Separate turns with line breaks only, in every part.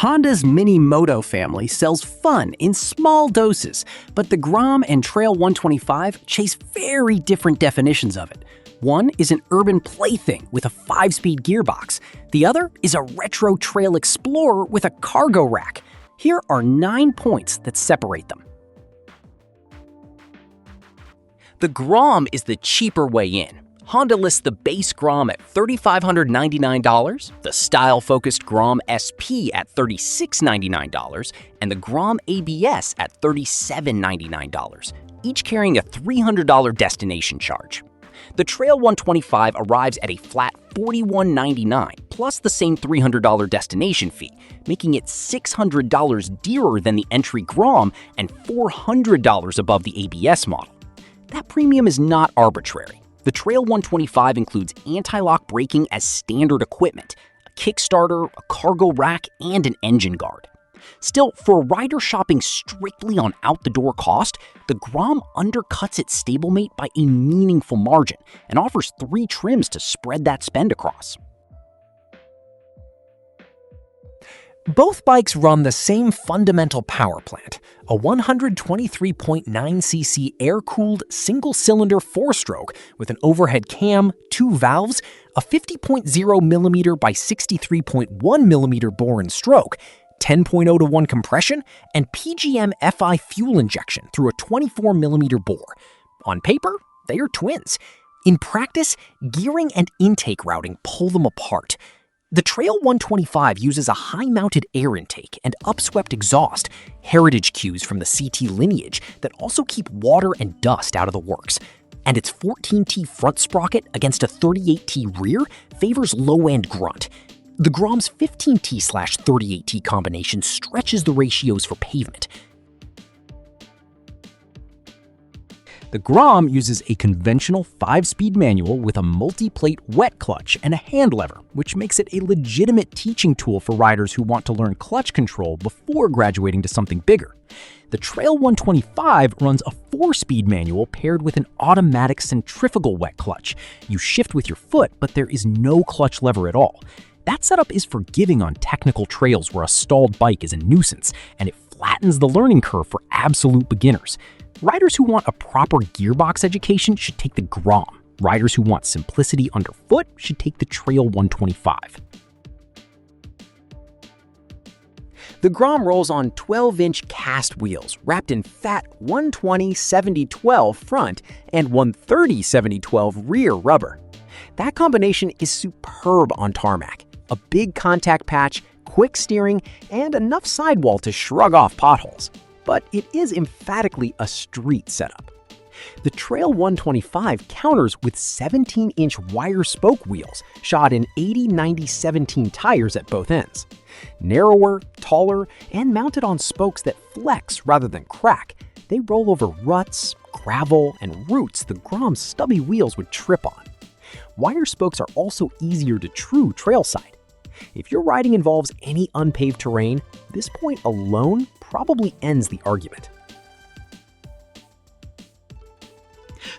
Honda's miniMOTO family sells fun in small doses, but the Grom and Trail125 chase very different definitions of it. One is an urban plaything with a 5-speed gearbox. The other is a retro trail explorer with a cargo rack. Here are 9 points that separate them. The Grom is the cheaper way in. Honda lists the base Grom at $3,599, the style-focused Grom SP at $3,699, and the Grom ABS at $3,799, each carrying a $300 destination charge. The Trail125 arrives at a flat $4,199 plus the same $300 destination fee, making it $600 dearer than the entry Grom and $400 above the ABS model. That premium is not arbitrary. The Trail125 includes anti-lock braking as standard equipment, a kickstarter, a cargo rack, and an engine guard. Still, for a rider shopping strictly on out-the-door cost, the Grom undercuts its stablemate by a meaningful margin and offers 3 trims to spread that spend across.
Both bikes run the same fundamental power plant, a 123.9cc air-cooled single-cylinder 4-stroke with an overhead cam, 2 valves, a 50.0mm by 63.1mm bore and stroke, 10.0:1 compression, and PGM FI fuel injection through a 24mm bore. On paper, they are twins. In practice, gearing and intake routing pull them apart. The Trail125 uses a high-mounted air intake and upswept exhaust, heritage cues from the CT lineage that also keep water and dust out of the works. And its 14T front sprocket against a 38T rear favors low-end grunt. The Grom's 15T/38T combination stretches the ratios for pavement.
The Grom uses a conventional 5-speed manual with a multi-plate wet clutch and a hand lever, which makes it a legitimate teaching tool for riders who want to learn clutch control before graduating to something bigger. The Trail125 runs a 4-speed manual paired with an automatic centrifugal wet clutch. You shift with your foot, but there is no clutch lever at all. That setup is forgiving on technical trails where a stalled bike is a nuisance, and it flattens the learning curve for absolute beginners. Riders who want a proper gearbox education should take the Grom. Riders who want simplicity underfoot should take the Trail125. The Grom rolls on 12-inch cast wheels wrapped in fat 120/70/12 front and 130/70/12 rear rubber. That combination is superb on tarmac. A big contact patch, quick steering, and enough sidewall to shrug off potholes. But it is emphatically a street setup. The Trail125 counters with 17-inch wire spoke wheels shod in 80/90/17 tires at both ends. Narrower, taller, and mounted on spokes that flex rather than crack, they roll over ruts, gravel, and roots the Grom's stubby wheels would trip on. Wire spokes are also easier to true trailside. If your riding involves any unpaved terrain, this point alone probably ends the argument.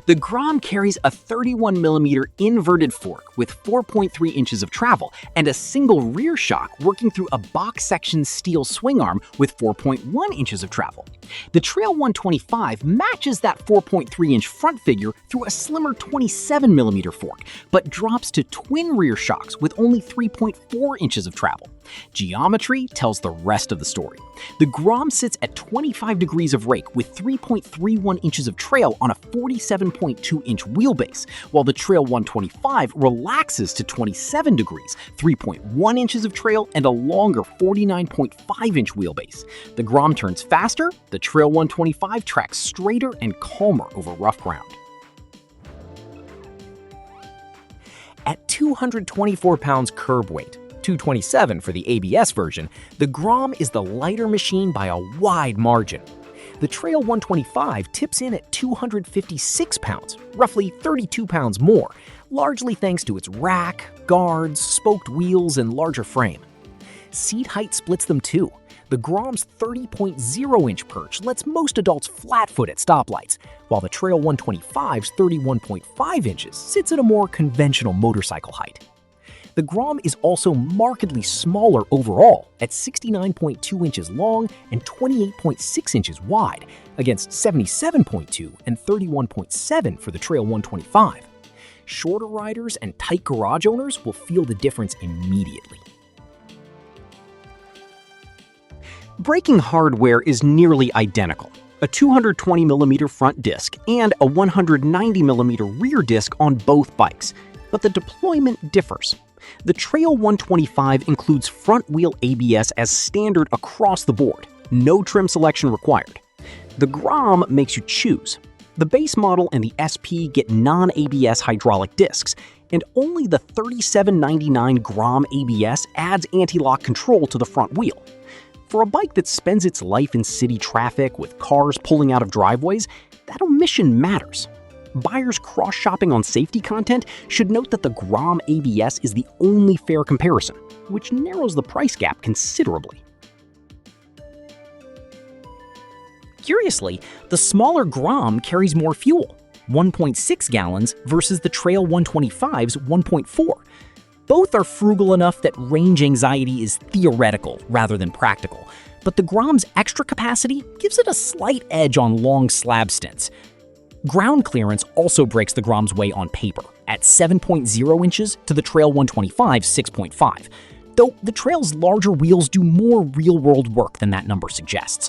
The Grom carries a 31mm inverted fork with 4.3 inches of travel and a single rear shock working through a box section steel swing arm with 4.1 inches of travel. The Trail125 matches that 4.3-inch front figure through a slimmer 27mm fork, but drops to twin rear shocks with only 3.4 inches of travel. Geometry tells the rest of the story. The Grom sits at 25 degrees of rake with 3.31 inches of trail on a 47.2-inch wheelbase, while the Trail125 relaxes to 27 degrees, 3.1 inches of trail, and a longer 49.5-inch wheelbase. The Grom turns faster, the Trail125 tracks straighter and calmer over rough ground. At 224 pounds curb weight, 227 for the ABS version, the Grom is the lighter machine by a wide margin. The Trail125 tips in at 256 pounds, roughly 32 pounds more, largely thanks to its rack, guards, spoked wheels, and larger frame. Seat height splits them too. The Grom's 30.0-inch perch lets most adults flatfoot at stoplights, while the Trail125's 31.5 inches sits at a more conventional motorcycle height.
The Grom is also markedly smaller overall, at 69.2 inches long and 28.6 inches wide, against 77.2 and 31.7 for the Trail 125. Shorter riders and tight garage owners will feel the difference immediately.
Braking hardware is nearly identical. A 220mm front disc and a 190mm rear disc on both bikes, but the deployment differs. The Trail 125 includes front-wheel ABS as standard across the board, no trim selection required. The Grom makes you choose. The base model and the SP get non-ABS hydraulic discs, and only the $37.99 Grom ABS adds anti-lock control to the front wheel. For a bike that spends its life in city traffic with cars pulling out of driveways, that omission matters. Buyers cross-shopping on safety content should note that the Grom ABS is the only fair comparison, which narrows the price gap considerably.
Curiously, the smaller Grom carries more fuel, 1.6 gallons versus the Trail 125's 1.4. Both are frugal enough that range anxiety is theoretical rather than practical, but the Grom's extra capacity gives it a slight edge on long slab stints. Ground clearance also breaks the Grom's way on paper, at 7.0 inches to the Trail 125's 6.5, though the Trail's larger wheels do more real-world work than that number suggests.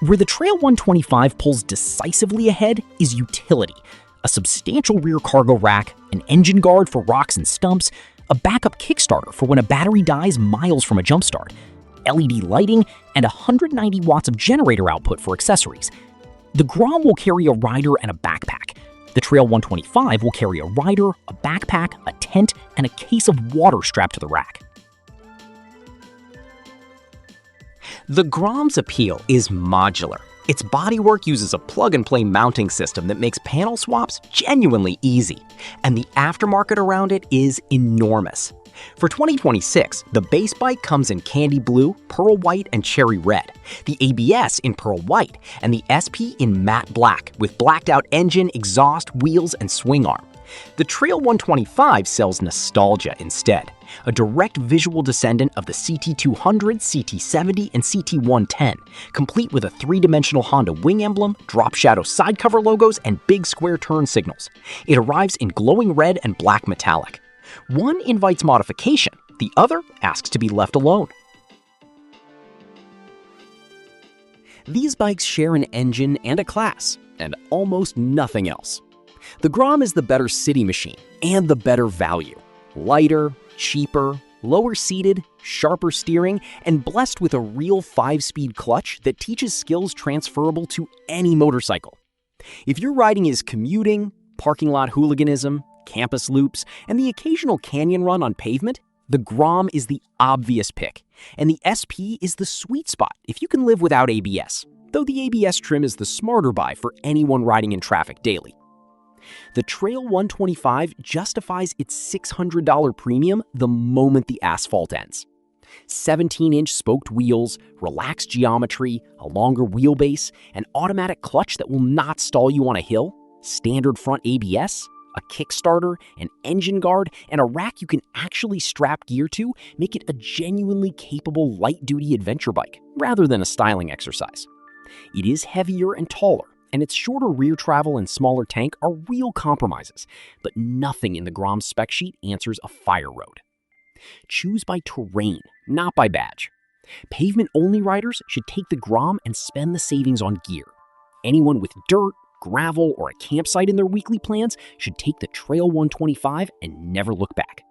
Where the Trail 125 pulls decisively ahead is utility: a substantial rear cargo rack, an engine guard for rocks and stumps, a backup Kickstarter for when a battery dies miles from a jumpstart, LED lighting, and 190 watts of generator output for accessories. The Grom will carry a rider and a backpack. The Trail 125 will carry a rider, a backpack, a tent, and a case of water strapped to the rack.
The Grom's appeal is modular. Its bodywork uses a plug-and-play mounting system that makes panel swaps genuinely easy, and the aftermarket around it is enormous. For 2026, the base bike comes in candy blue, pearl white, and cherry red, the ABS in pearl white, and the SP in matte black with blacked-out engine, exhaust, wheels, and swing arm. The Trail 125 sells nostalgia instead, a direct visual descendant of the CT200, CT70, and CT110, complete with a three-dimensional Honda wing emblem, drop shadow side cover logos, and big square turn signals. It arrives in glowing red and black metallic. One invites modification, the other asks to be left alone. These bikes share an engine and a class, and almost nothing else. The Grom is the better city machine and the better value. Lighter, cheaper, lower seated, sharper steering, and blessed with a real 5-speed clutch that teaches skills transferable to any motorcycle. If your riding is commuting, parking lot hooliganism, campus loops, and the occasional canyon run on pavement, the Grom is the obvious pick, and the SP is the sweet spot if you can live without ABS, though the ABS trim is the smarter buy for anyone riding in traffic daily. The Trail 125 justifies its $600 premium the moment the asphalt ends. 17-inch spoked wheels, relaxed geometry, a longer wheelbase, an automatic clutch that will not stall you on a hill, standard front ABS, a Kickstarter, an engine guard, and a rack you can actually strap gear to make it a genuinely capable light-duty adventure bike rather than a styling exercise. It is heavier and taller, and its shorter rear travel and smaller tank are real compromises, but nothing in the Grom spec sheet answers a fire road. Choose by terrain, not by badge. Pavement-only riders should take the Grom and spend the savings on gear. Anyone with dirt, gravel, or a campsite in their weekly plans should take the Trail 125 and never look back.